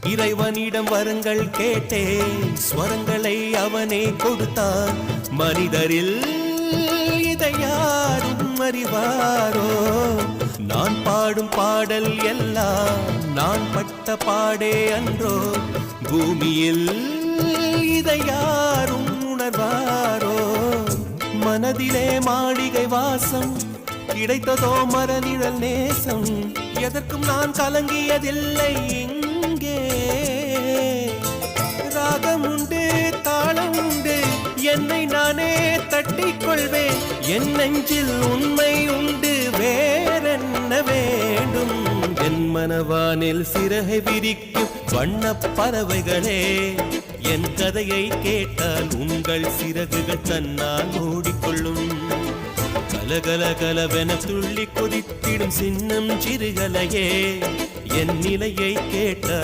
இறைவனிடம் வரங்கள் கேட்டேன், ஸ்வரங்களை அவனே கொடுத்தான். மனிதரில் இதை யாரும் அறிவாரோ? நான் பாடும் பாடல் எல்லாம் நான் பட்ட பாடே அன்றோ? பூமியில் இதை யாரும் உணர்வாரோ? மனதிலே மாளிகை வாசம், கிடைத்ததோ மரநிழல் நேசம். எதற்கும் நான் கலங்கியதில்லை இங்கே. ராகம் உண்டு, தாளம் உண்டு, என்னை நானே தட்டிக் கொள்வேன். என் நெஞ்சில் உண்மை உண்டு, வேறென்ன வேண்டும்? என் மனவானில் சிறகை விரிக்கும் வண்ணப் பறவைகளே, என் கதையை கேட்டால் உங்கள் சிறகுகள் தன்னால் மூடிக்கொள்ளும். கலகல கலவென துள்ளி கொதித்திடும் சின்னம் சிறுகலையே, என் நிலையை கேட்டால்